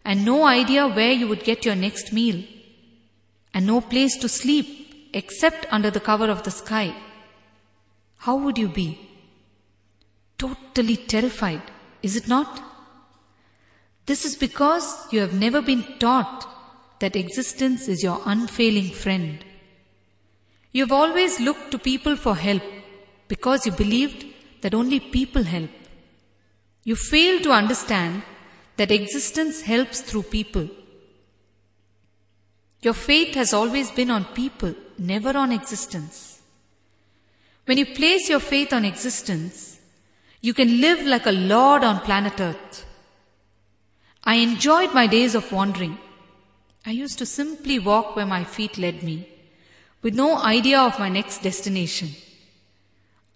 and no idea where you would get your next meal, and no place to sleep except under the cover of the sky, how would you be? Totally terrified, is it not? This is because you have never been taught that existence is your unfailing friend. You have always looked to people for help because you believed that only people help. You fail to understand that existence helps through people. Your faith has always been on people, never on existence. When you place your faith on existence, you can live like a lord on planet Earth. I enjoyed my days of wandering. I used to simply walk where my feet led me, with no idea of my next destination.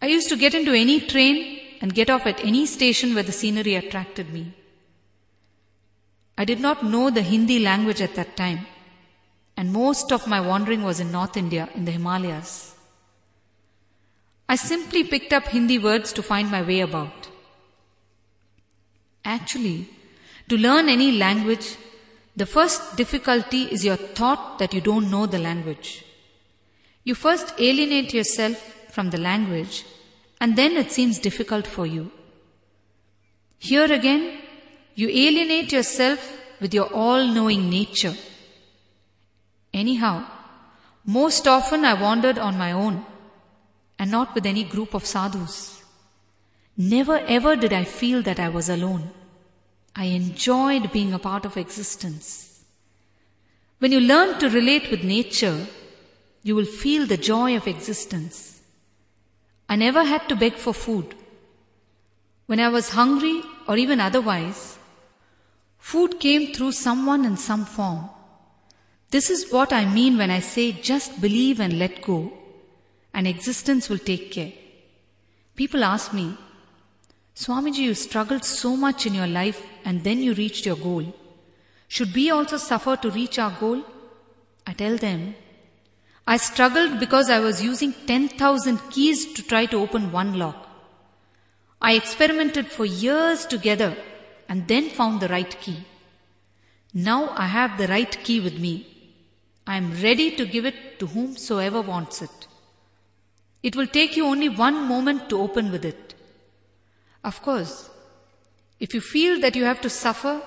I used to get into any train and get off at any station where the scenery attracted me. I did not know the Hindi language at that time, and most of my wandering was in North India, in the Himalayas. I simply picked up Hindi words to find my way about. Actually, to learn any language, the first difficulty is your thought that you don't know the language. You first alienate yourself from the language, and then it seems difficult for you. Here again, you alienate yourself with your all-knowing nature. Anyhow, most often I wandered on my own and not with any group of sadhus. Never ever did I feel that I was alone. I enjoyed being a part of existence. When you learn to relate with nature, you will feel the joy of existence. I never had to beg for food. When I was hungry or even otherwise, food came through someone in some form. This is what I mean when I say just believe and let go, and existence will take care. People ask me, Swamiji, you struggled so much in your life and then you reached your goal. Should we also suffer to reach our goal? I tell them, I struggled because I was using 10,000 keys to try to open one lock. I experimented for years together and then found the right key. Now I have the right key with me. I am ready to give it to whomsoever wants it. It will take you only one moment to open with it. Of course, if you feel that you have to suffer,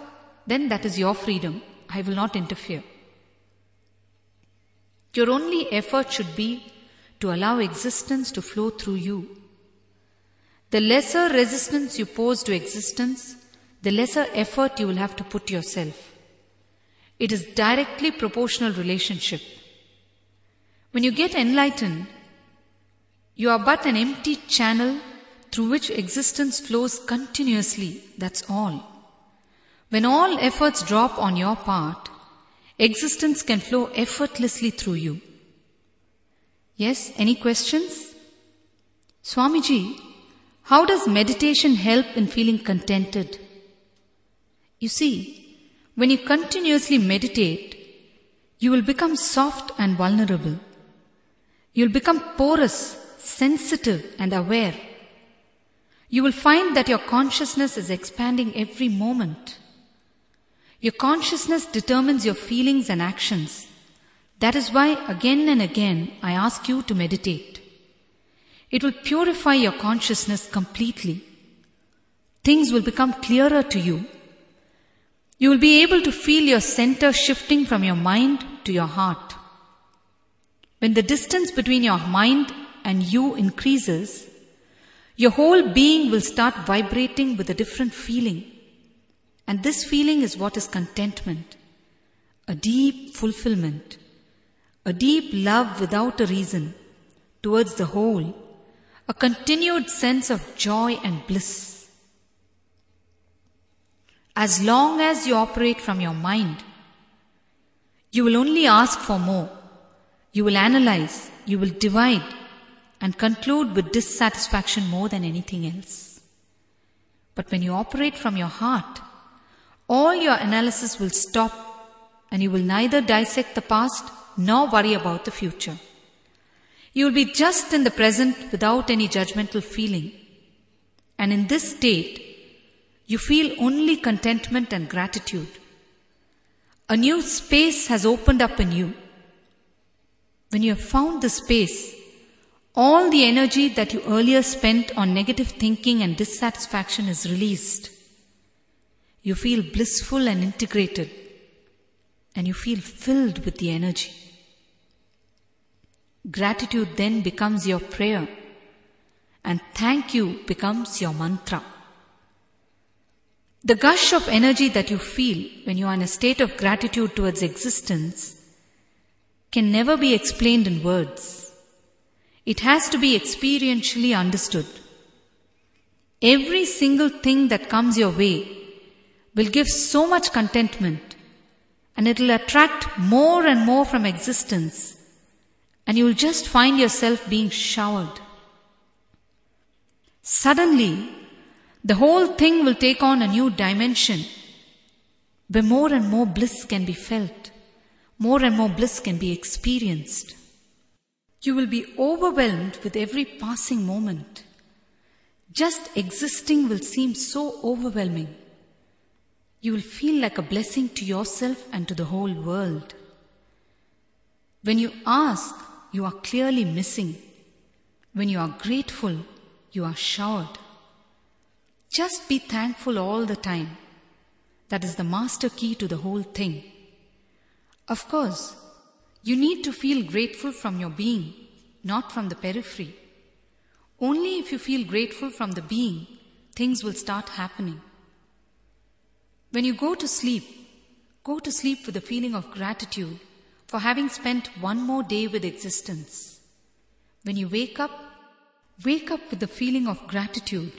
then that is your freedom. I will not interfere. Your only effort should be to allow existence to flow through you. The lesser resistance you pose to existence, the lesser effort you will have to put yourself. It is directly proportional relationship. When you get enlightened, you are but an empty channel through which existence flows continuously, that's all. When all efforts drop on your part, existence can flow effortlessly through you. Yes, any questions? Swamiji, how does meditation help in feeling contented? You see, when you continuously meditate, you will become soft and vulnerable. You will become porous, sensitive and aware. You will find that your consciousness is expanding every moment. Your consciousness determines your feelings and actions. That is why again and again I ask you to meditate. It will purify your consciousness completely. Things will become clearer to you. You will be able to feel your center shifting from your mind to your heart. When the distance between your mind and you increases, your whole being will start vibrating with a different feeling. And this feeling is what is contentment, a deep fulfillment, a deep love without a reason towards the whole, a continued sense of joy and bliss. As long as you operate from your mind, you will only ask for more. You will analyze, you will divide, and conclude with dissatisfaction more than anything else. But when you operate from your heart, all your analysis will stop and you will neither dissect the past nor worry about the future. You will be just in the present without any judgmental feeling. And in this state, you feel only contentment and gratitude. a new space has opened up in you. When you have found the space, all the energy that you earlier spent on negative thinking and dissatisfaction is released. You feel blissful and integrated, and you feel filled with the energy. Gratitude then becomes your prayer, and thank you becomes your mantra. The gush of energy that you feel when you are in a state of gratitude towards existence can never be explained in words. It has to be experientially understood. Every single thing that comes your way will give so much contentment, and it will attract more and more from existence, and you will just find yourself being showered. Suddenly, the whole thing will take on a new dimension where more and more bliss can be felt, more and more bliss can be experienced. You will be overwhelmed with every passing moment. Just existing will seem so overwhelming. You will feel like a blessing to yourself and to the whole world. When you ask, you are clearly missing. When you are grateful, you are showered. Just be thankful all the time. That is the master key to the whole thing. Of course, you need to feel grateful from your being, not from the periphery. Only if you feel grateful from the being, things will start happening. When you go to sleep with the feeling of gratitude for having spent one more day with existence. When you wake up with the feeling of gratitude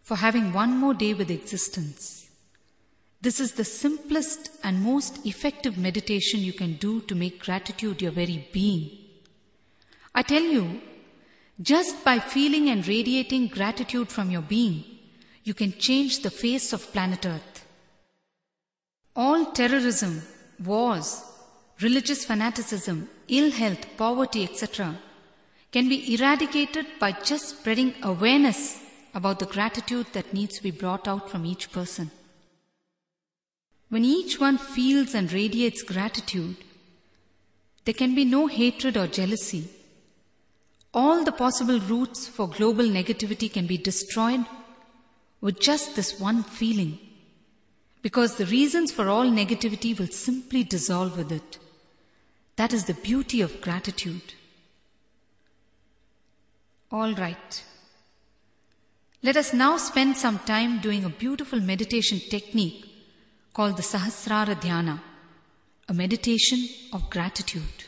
for having one more day with existence. This is the simplest and most effective meditation you can do to make gratitude your very being. I tell you, just by feeling and radiating gratitude from your being, you can change the face of planet Earth. All terrorism, wars, religious fanaticism, ill health, poverty, etc. can be eradicated by just spreading awareness about the gratitude that needs to be brought out from each person. When each one feels and radiates gratitude, there can be no hatred or jealousy. All the possible routes for global negativity can be destroyed with just this one feeling, because the reasons for all negativity will simply dissolve with it. That is the beauty of gratitude. All right. Let us now spend some time doing a beautiful meditation technique called the Sahasrara Dhyana, a meditation of gratitude.